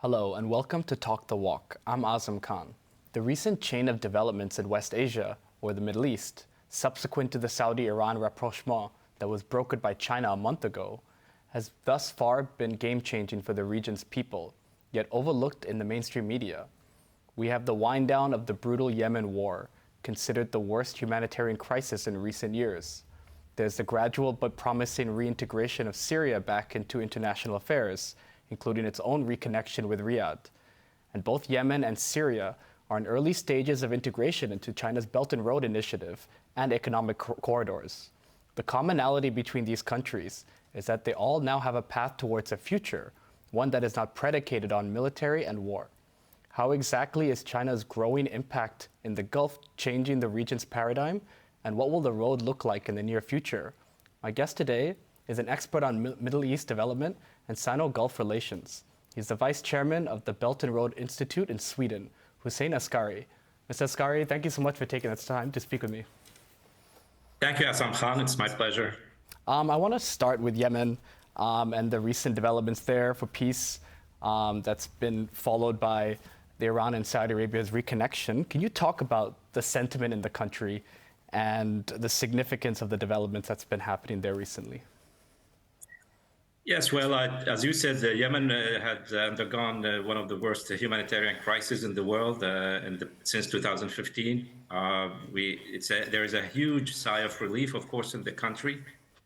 Hello and welcome to Talk the Walk. I'm Azam Khan. The recent chain of developments in West Asia, or the Middle East, subsequent to the Saudi-Iran rapprochement that was brokered by China a month ago, has thus far been game-changing for the region's people, yet overlooked in the mainstream media. We have the wind down of the brutal Yemen war, considered the worst humanitarian crisis in recent years. There's the gradual but promising reintegration of Syria back into international affairs, including its own reconnection with Riyadh. And both Yemen and Syria are in early stages of integration into China's Belt and Road Initiative and economic corridors. The commonality between these countries is that they all now have a path towards a future, one that is not predicated on military and war. How exactly is China's growing impact in the Gulf changing the region's paradigm, and what will the road look like in the near future? My guest today is an expert on Middle East development and Sino-Gulf relations. He's the vice chairman of the Belt and Road Institute in Sweden, Hussein Askary. Mr. Askary, thank you so much for taking the time to speak with me. Thank you, Azam Khan. It's my pleasure. I want to start with Yemen and the recent developments there for peace that's been followed by the Iran and Saudi Arabia's reconnection. Can you talk about the sentiment in the country and the significance of the developments that's been happening there recently? Yes, well, as you said, Yemen had undergone one of the worst humanitarian crises in the world since 2015. There is a huge sigh of relief, of course, in the country,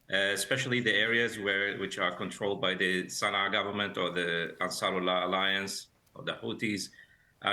especially the areas which are controlled by the Sana'a government or the Ansarullah alliance or the Houthis,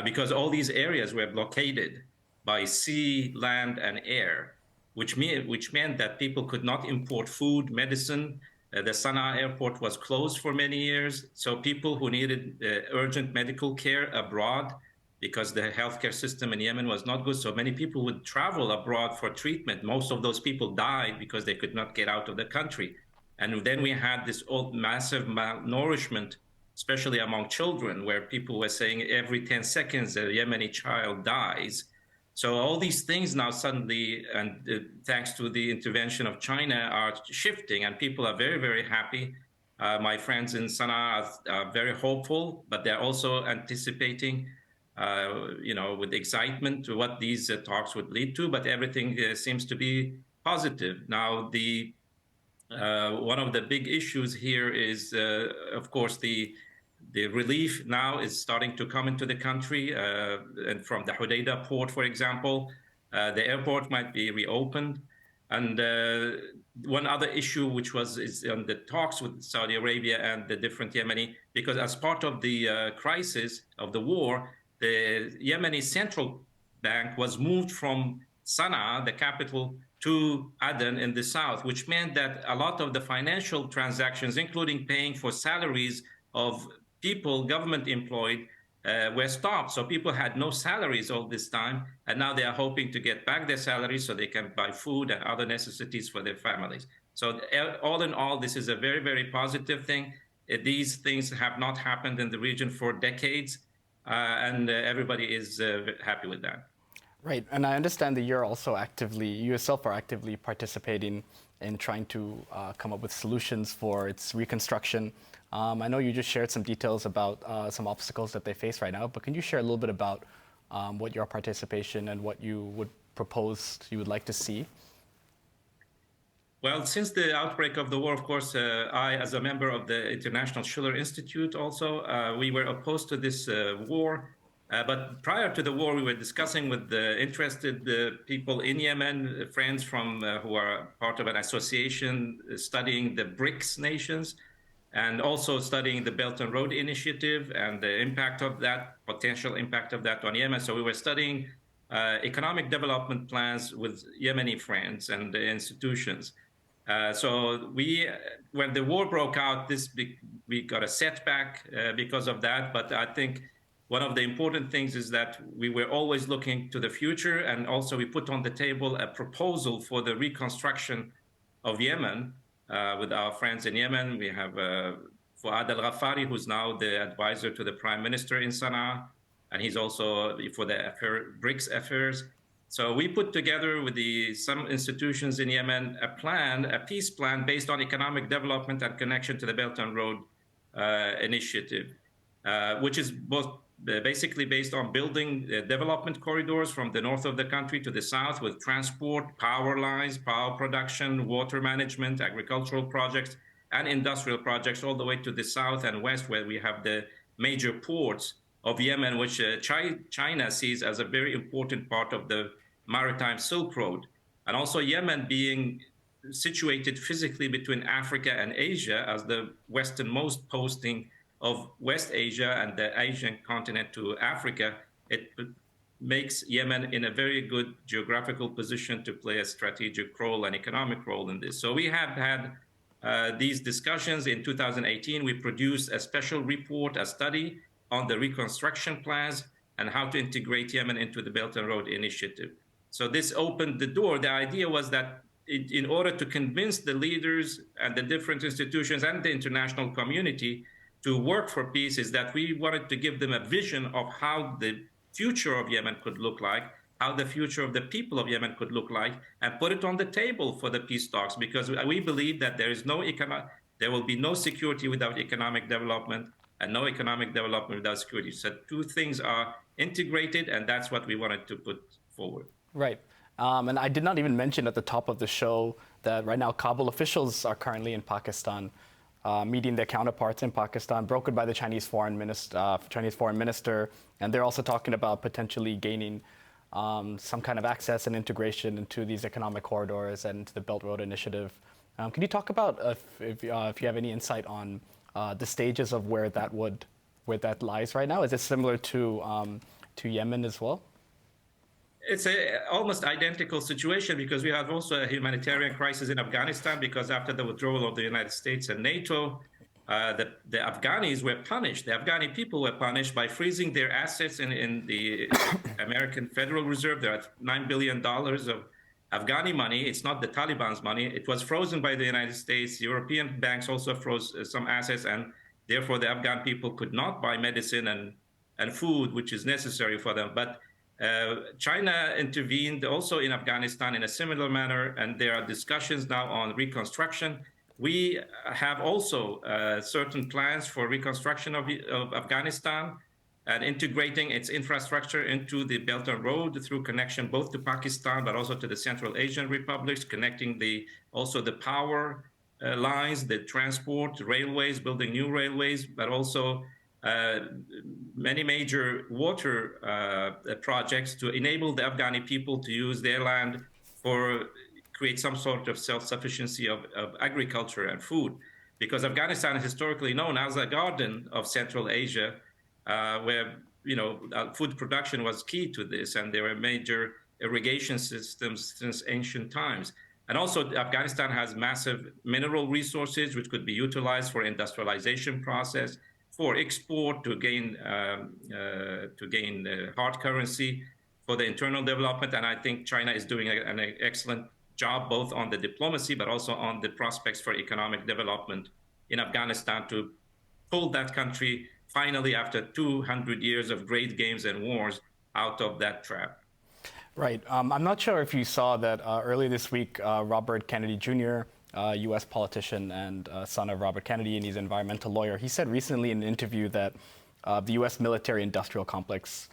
because all these areas were blockaded by sea, land, and air, which meant that people could not import food, medicine. The Sana'a airport was closed for many years, so people who needed urgent medical care abroad, because the healthcare system in Yemen was not good, so many people would travel abroad for treatment. Most of those people died because they could not get out of the country. And then we had this massive malnourishment, especially among children, where people were saying every 10 seconds a Yemeni child dies. So all these things now suddenly, and thanks to the intervention of China, are shifting, and people are very, very happy. My friends in Sana'a are very hopeful, but they're also anticipating, with excitement to what these talks would lead to. But everything seems to be positive. Now, one of the big issues here is, of course, the relief now is starting to come into the country, and from the Hodeidah port, for example, the airport might be reopened. And one other issue, which is on the talks with Saudi Arabia and the different Yemeni, because as part of the crisis of the war, the Yemeni central bank was moved from Sana'a, the capital, to Aden in the south, which meant that a lot of the financial transactions, including paying for salaries of people, government employed, were stopped. So people had no salaries all this time, and now they are hoping to get back their salaries so they can buy food and other necessities for their families. So all in all, this is a very, very positive thing. These things have not happened in the region for decades, and everybody is happy with that. Right, and I understand that you yourself are actively participating in trying to come up with solutions for its reconstruction. I know you just shared some details about some obstacles that they face right now, but can you share a little bit about what your participation and what you would propose you would like to see? Well, since the outbreak of the war, of course, I, as a member of the International Schiller Institute also, we were opposed to this war. But prior to the war, we were discussing with the interested people in Yemen, friends from who are part of an association studying the BRICS nations, and also studying the Belt and Road Initiative and the impact of that, potential impact of that on Yemen. So we were studying economic development plans with Yemeni friends and the institutions. When the war broke out, we got a setback because of that. But I think one of the important things is that we were always looking to the future, and also we put on the table a proposal for the reconstruction of Yemen with our friends in Yemen. We have Fuad al-Ghaffari, who's now the advisor to the prime minister in Sana'a, and he's also for the BRICS affairs. So we put together with some institutions in Yemen a peace plan based on economic development and connection to the Belt and Road Initiative. which is both basically based on building development corridors from the north of the country to the south with transport, power lines, power production, water management, agricultural projects, and industrial projects all the way to the south and west, where we have the major ports of Yemen, which China sees as a very important part of the maritime Silk Road. And also Yemen being situated physically between Africa and Asia as the westernmost posting of West Asia and the Asian continent to Africa, it makes Yemen in a very good geographical position to play a strategic role and economic role in this. So we have had these discussions. In 2018, we produced a special report, a study on the reconstruction plans and how to integrate Yemen into the Belt and Road Initiative. So this opened the door. The idea was that in order to convince the leaders and the different institutions and the international community to work for peace, is that we wanted to give them a vision of how the future of Yemen could look like, how the future of the people of Yemen could look like, and put it on the table for the peace talks, because we believe that there will be no security without economic development, and no economic development without security. So two things are integrated, and that's what we wanted to put forward. Right. And I did not even mention at the top of the show that right now Kabul officials are currently in Pakistan, meeting their counterparts in Pakistan, brokered by the Chinese foreign minister, and they're also talking about potentially gaining some kind of access and integration into these economic corridors and to the Belt Road Initiative. Can you talk about if you have any insight on the stages of where that lies right now? Is it similar to Yemen as well? It's a almost identical situation, because we have also a humanitarian crisis in Afghanistan, because after the withdrawal of the United States and NATO, the Afghanis were punished. The Afghani people were punished by freezing their assets in the American Federal Reserve. There are $9 billion of Afghani money. It's not the Taliban's money. It was frozen by the United States. European banks also froze some assets, and therefore the Afghan people could not buy medicine and food, which is necessary for them. But China intervened also in Afghanistan in a similar manner, and there are discussions now on reconstruction. We have also certain plans for reconstruction of Afghanistan and integrating its infrastructure into the Belt and Road through connection both to Pakistan but also to the Central Asian republics, connecting also the power lines, the transport, railways, building new railways, but also many major water projects to enable the Afghani people to use their land for create some sort of self-sufficiency of agriculture and food. Because Afghanistan is historically known as a garden of Central Asia, where food production was key to this, and there were major irrigation systems since ancient times. And also, Afghanistan has massive mineral resources which could be utilized for industrialization process, for export to gain hard currency, for the internal development. And I think China is doing an excellent job both on the diplomacy but also on the prospects for economic development in Afghanistan to pull that country finally, after 200 years of great games and wars, out of that trap. Right. I'm not sure if you saw that earlier this week, Robert Kennedy Jr., U.S. politician and son of Robert Kennedy, and he's an environmental lawyer. He said recently in an interview that the U.S. military-industrial complex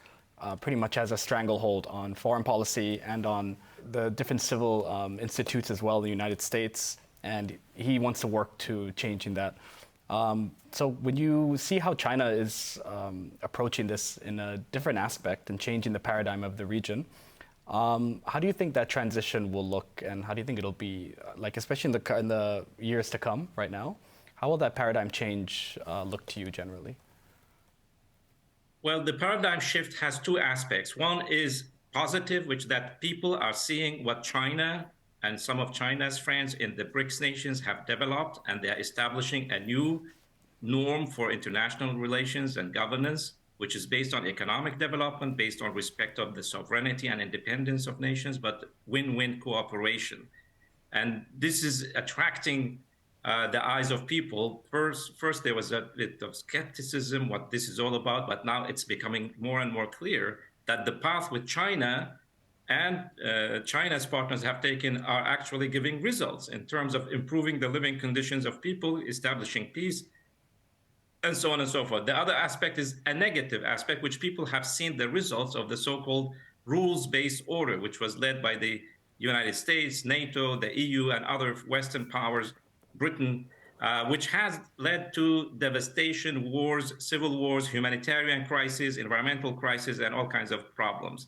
pretty much has a stranglehold on foreign policy and on the different civil institutes as well in the United States, and he wants to work to changing that. So when you see how China is approaching this in a different aspect and changing the paradigm of the region, how do you think that transition will look, and how do you think it'll be, like, especially in the years to come right now? How will that paradigm change look to you generally? Well, the paradigm shift has two aspects. One is positive, which that people are seeing what China and some of China's friends in the BRICS nations have developed, and they're establishing a new norm for international relations and governance, which is based on economic development, based on respect of the sovereignty and independence of nations, but win-win cooperation. And this is attracting the eyes of people. First, there was a bit of skepticism, what this is all about, but now it's becoming more and more clear that the path with China and China's partners have taken are actually giving results in terms of improving the living conditions of people, establishing peace, and so on and so forth. The other aspect is a negative aspect, which people have seen the results of the so-called rules-based order, which was led by the United States, NATO, the EU, and other Western powers, Britain, which has led to devastation, wars, civil wars, humanitarian crises, environmental crises, and all kinds of problems.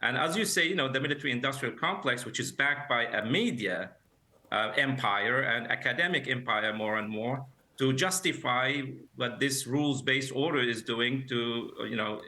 And as you say, the military-industrial complex, which is backed by a media empire and academic empire more and more, to justify what this rules-based order is doing to,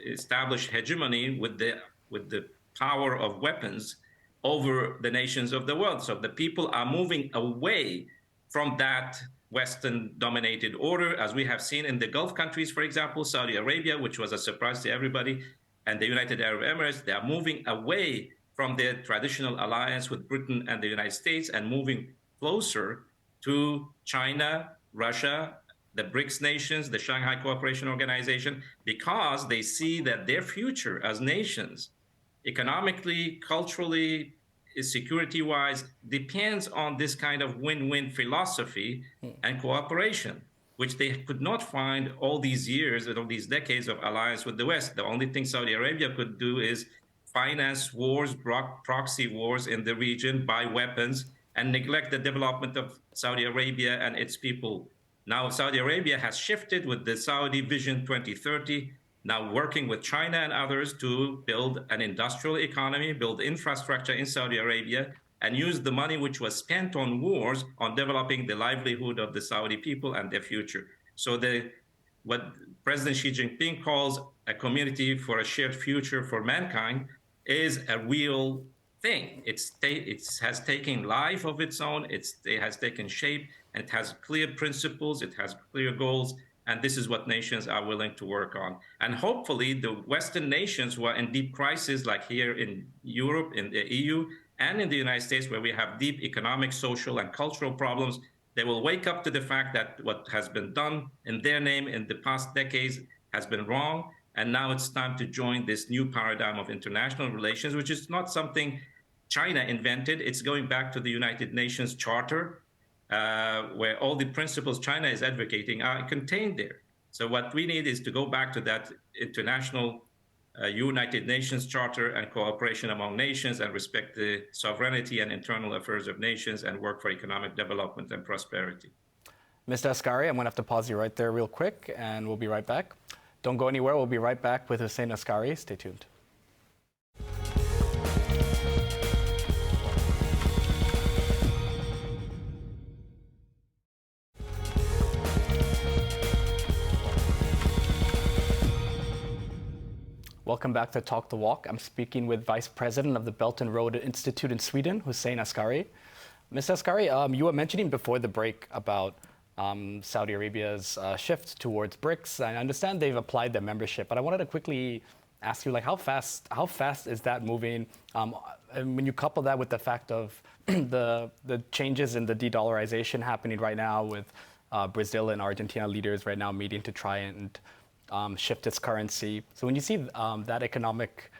establish hegemony with the power of weapons over the nations of the world. So the people are moving away from that Western-dominated order, as we have seen in the Gulf countries, for example, Saudi Arabia, which was a surprise to everybody, and the United Arab Emirates. They are moving away from their traditional alliance with Britain and the United States and moving closer to China, Russia, the BRICS nations, the Shanghai Cooperation Organization, because they see that their future as nations, economically, culturally, security-wise, depends on this kind of win-win philosophy and cooperation, which they could not find all these years and all these decades of alliance with the West. The only thing Saudi Arabia could do is finance wars, proxy wars in the region, buy weapons, and neglect the development of Saudi Arabia and its people. Now, Saudi Arabia has shifted with the Saudi Vision 2030, now working with China and others to build an industrial economy, build infrastructure in Saudi Arabia, and use the money which was spent on wars on developing the livelihood of the Saudi people and their future. So what President Xi Jinping calls a community for a shared future for mankind is a real thing. It has taken life of its own, it has taken shape, and it has clear principles, it has clear goals, and this is what nations are willing to work on. And hopefully the Western nations who are in deep crisis, like here in Europe, in the EU, and in the United States, where we have deep economic, social, and cultural problems, they will wake up to the fact that what has been done in their name in the past decades has been wrong. And now it's time to join this new paradigm of international relations, which is not something China invented. It's going back to the United Nations Charter, where all the principles China is advocating are contained there. So what we need is to go back to that international United Nations Charter and cooperation among nations and respect the sovereignty and internal affairs of nations and work for economic development and prosperity. Mr. Askary, I'm going to have to pause you right there real quick, and we'll be right back. Don't go anywhere. We'll be right back with Hussein Askary. Stay tuned. Welcome back to Talk the Walk. I'm speaking with Vice President of the Belt and Road Institute in Sweden, Hussein Askary. Mr. Askary, you were mentioning before the break about Saudi Arabia's shift towards BRICS. I understand they've applied their membership, but I wanted to quickly ask you, how fast is that moving? And when you couple that with the fact of the changes in the de-dollarization happening right now, with Brazil and Argentina leaders right now meeting to try and shift its currency. So when you see that economic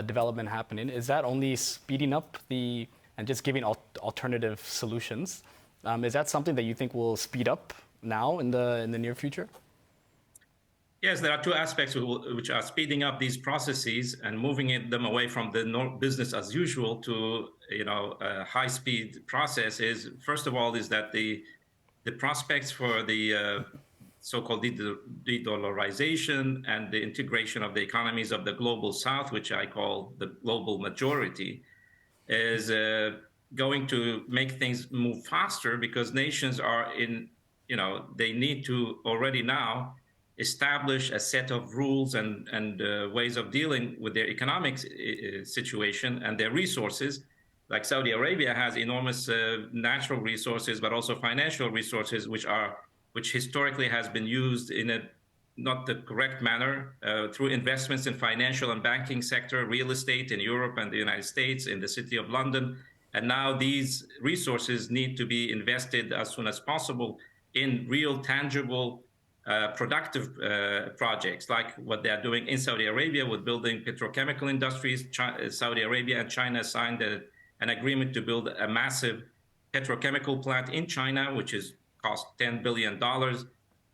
development happening, is that only speeding up and just giving alternative solutions? Is that something that you think will speed up now in the near future? Yes, there are two aspects which are speeding up these processes and moving them away from the business as usual to a high-speed process. First of all, is that the prospects for the so-called de-dollarization and the integration of the economies of the global south, which I call the global majority, is going to make things move faster, because nations are they need to already now establish a set of rules and ways of dealing with their economic situation and their resources. Like Saudi Arabia has enormous natural resources, but also financial resources, which historically has been used in not the correct manner through investments in financial and banking sector, real estate in Europe and the United States, in the city of London. And now these resources need to be invested as soon as possible in real, tangible, productive projects, like what they are doing in Saudi Arabia with building petrochemical industries. Saudi Arabia and China signed an agreement to build a massive petrochemical plant in China, which is cost $10 billion.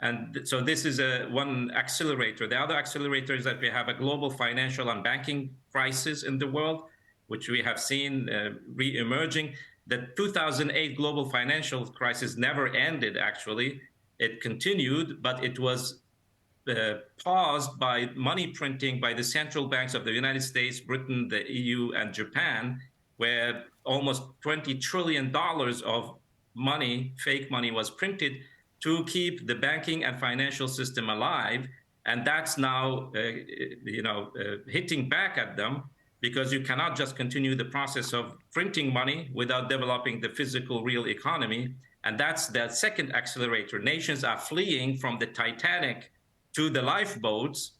And so this is one accelerator. The other accelerator is that we have a global financial and banking crisis in the world, which we have seen re-emerging. The 2008 global financial crisis never ended, actually. It continued, but it was paused by money printing by the central banks of the United States, Britain, the EU, and Japan, where almost $20 trillion of money, fake money, was printed to keep the banking and financial system alive. And that's now, hitting back at them, because you cannot just continue the process of printing money without developing the physical, real economy. And that's the second accelerator. Nations are fleeing from the Titanic to the lifeboats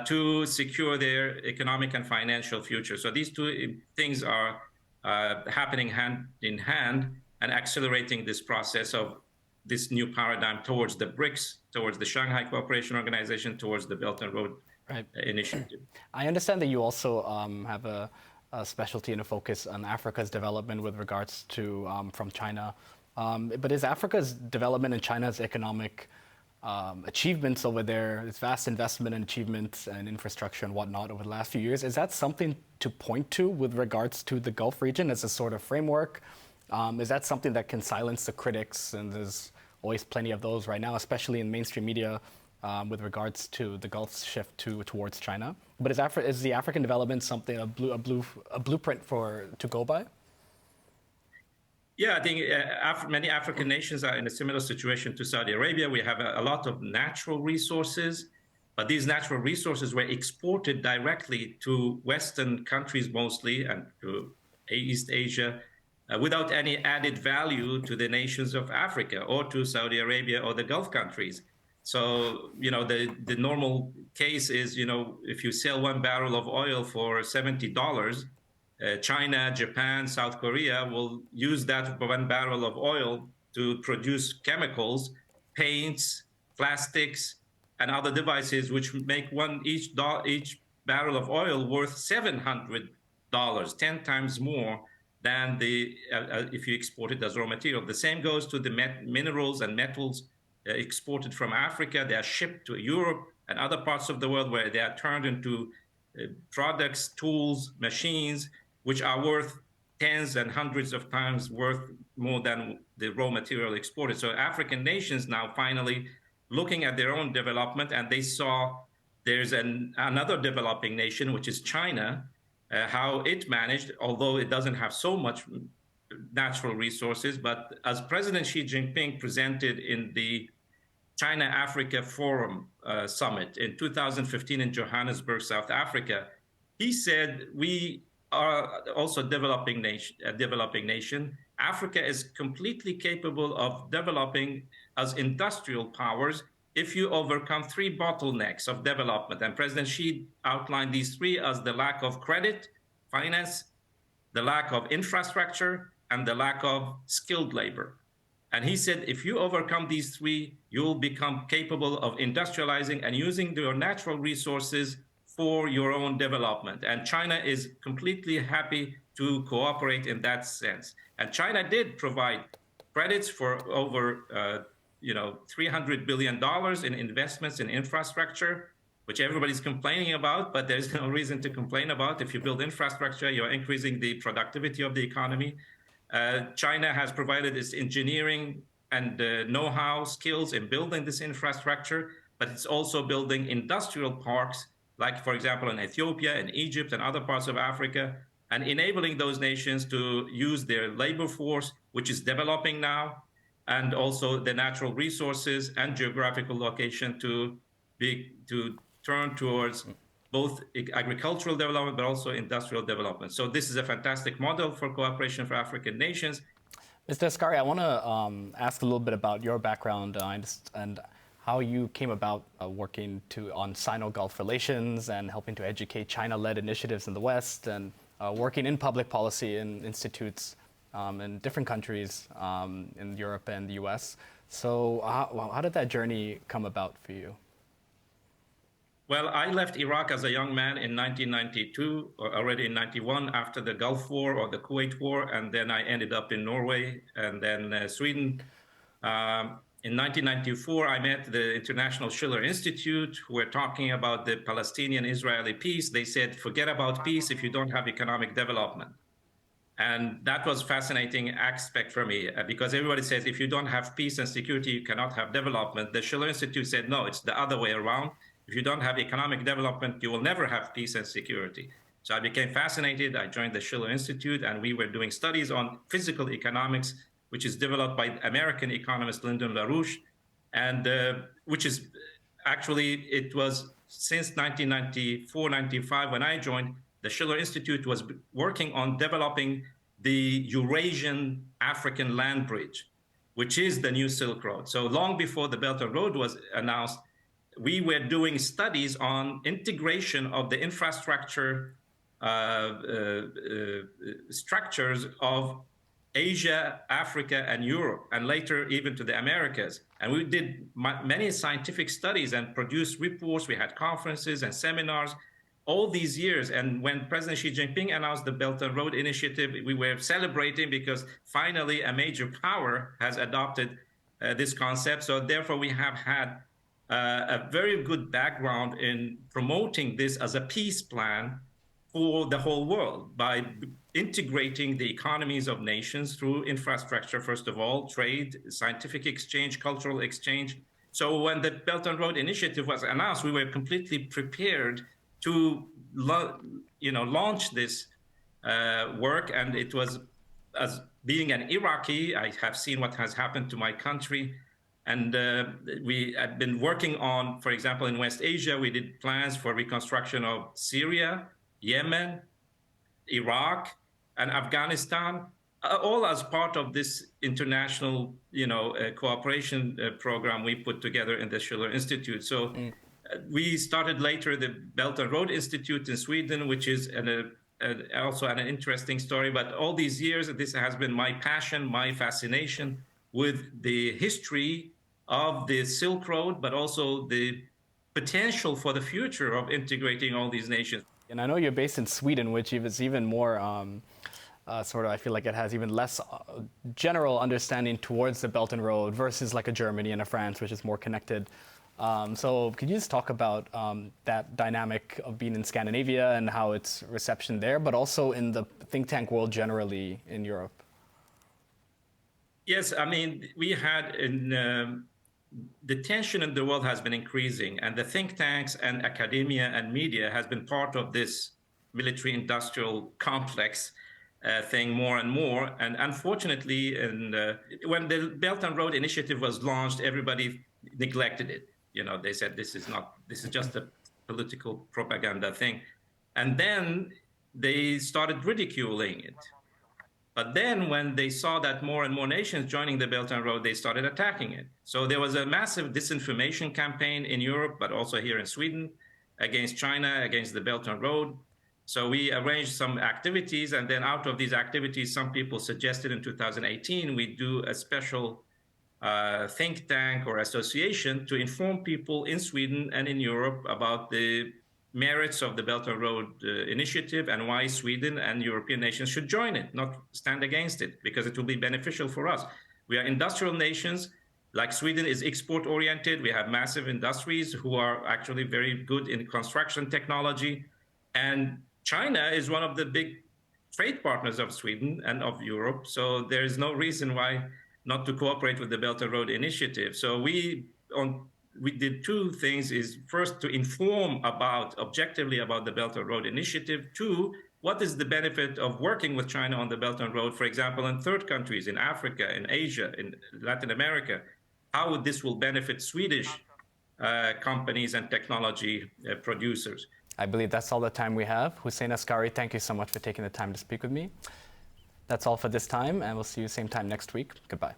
to secure their economic and financial future. So these two things are happening hand in hand and accelerating this process of this new paradigm towards the BRICS, towards the Shanghai Cooperation Organization, towards the Belt and Road Initiative. I understand that you also have a specialty and a focus on Africa's development with regards to from China. But is Africa's development and China's economic achievements over there, its vast investment and achievements and infrastructure and whatnot over the last few years, is that something to point to with regards to the Gulf region as a sort of framework? Is that something that can silence the critics? And there's always plenty of those right now, especially in mainstream media, with regards to the Gulf's shift towards China. But is the African development something a blueprint to go by? Yeah, I think many African nations are in a similar situation to Saudi Arabia. We have a lot of natural resources, but these natural resources were exported directly to Western countries mostly and to East Asia without any added value to the nations of Africa or to Saudi Arabia or the Gulf countries. So, the normal case is, if you sell 1 barrel of oil for $70, China, Japan, South Korea will use that 1 barrel of oil to produce chemicals, paints, plastics, and other devices, which make each barrel of oil worth $700, 10 times more than if you export it as raw material. The same goes to the minerals and metals exported from Africa. They are shipped to Europe and other parts of the world where they are turned into products, tools, machines, which are worth tens and hundreds of times worth more than the raw material exported. So African nations now finally looking at their own development, and they saw there's another developing nation, which is China, how it managed, although it doesn't have so much natural resources. But as President Xi Jinping presented in the China-Africa Forum Summit in 2015 in Johannesburg, South Africa, he said, we are also a developing nation. Africa is completely capable of developing as industrial powers if you overcome 3 bottlenecks of development. And President Xi outlined these 3 as the lack of credit, finance, the lack of infrastructure, and the lack of skilled labor. And he said, if you overcome these 3, you'll become capable of industrializing and using your natural resources for your own development. And China is completely happy to cooperate in that sense. And China did provide credits for over $300 billion in investments in infrastructure, which everybody's complaining about, but there's no reason to complain about. If you build infrastructure, you're increasing the productivity of the economy. China has provided its engineering and know-how skills in building this infrastructure, but it's also building industrial parks, like, for example, in Ethiopia and Egypt and other parts of Africa, and enabling those nations to use their labor force, which is developing now, and also the natural resources and geographical location to turn towards both agricultural development, but also industrial development. So this is a fantastic model for cooperation for African nations. Mr. Askary, I want to ask a little bit about your background and how you came about working on Sino-Gulf relations and helping to educate China-led initiatives in the West and working in public policy in institutes in different countries in Europe and the US. So how did that journey come about for you? Well, I left Iraq as a young man in 1992, or already in 91 after the Gulf War or the Kuwait War, and then I ended up in Norway and then Sweden. In 1994, I met the International Schiller Institute, who were talking about the Palestinian-Israeli peace. They said, forget about peace if you don't have economic development. And that was fascinating aspect for me, because everybody says if you don't have peace and security, you cannot have development. The Schiller Institute said, no, it's the other way around. If you don't have economic development, you will never have peace and security. So I became fascinated. I joined the Schiller Institute, and we were doing studies on physical economics, which is developed by American economist Lyndon LaRouche, and which is actually, it was since 1994, 95, when I joined, the Schiller Institute was working on developing the Eurasian African land bridge, which is the new Silk Road. So long before the Belt and Road was announced, we were doing studies on integration of the infrastructure structures of Asia, Africa, and Europe, and later even to the Americas. And we did many scientific studies and produced reports. We had conferences and seminars all these years. And when President Xi Jinping announced the Belt and Road Initiative, we were celebrating because finally a major power has adopted this concept. So therefore, we have had a very good background in promoting this as a peace plan for the whole world by integrating the economies of nations through infrastructure, first of all, trade, scientific exchange, cultural exchange. So when the Belt and Road Initiative was announced, we were completely prepared to launch this work. And it was, as being an Iraqi, I have seen what has happened to my country. And we had been working on, for example, in West Asia, we did plans for reconstruction of Syria, Yemen, Iraq, and Afghanistan, all as part of this international, cooperation program we put together in the Schiller Institute. So we started later the Belt and Road Institute in Sweden, which is also an interesting story. But all these years, this has been my passion, my fascination with the history of the Silk Road, but also the potential for the future of integrating all these nations. And I know you're based in Sweden, which is even more sort of, I feel like it has even less general understanding towards the Belt and Road versus like a Germany and a France, which is more connected. So could you just talk about that dynamic of being in Scandinavia and how it's reception there, but also in the think tank world generally in Europe? Yes, I mean, we had the tension in the world has been increasing, and the think tanks and academia and media has been part of this military-industrial complex thing more and more. And unfortunately, when the Belt and Road Initiative was launched, everybody neglected it. They said this is just a political propaganda thing. And then they started ridiculing it. But then when they saw that more and more nations joining the Belt and Road, they started attacking it. So there was a massive disinformation campaign in Europe, but also here in Sweden, against China, against the Belt and Road. So we arranged some activities, and then out of these activities, some people suggested in 2018, we do a special think tank or association to inform people in Sweden and in Europe about the merits of the Belt and Road Initiative and why Sweden and European nations should join it, not stand against it, because it will be beneficial for us. We are industrial nations. Like Sweden is export-oriented. We have massive industries who are actually very good in construction technology. And China is one of the big trade partners of Sweden and of Europe. So there is no reason why not to cooperate with the Belt and Road Initiative. So we did two things: is first to inform objectively about the Belt and Road Initiative. Two, what is the benefit of working with China on the Belt and Road, for example, in third countries, in Africa, in Asia, in Latin America? How this will benefit Swedish companies and technology producers. I believe that's all the time we have. Hussein Askary, thank you so much for taking the time to speak with me. That's all for this time, and we'll see you same time next week. Goodbye.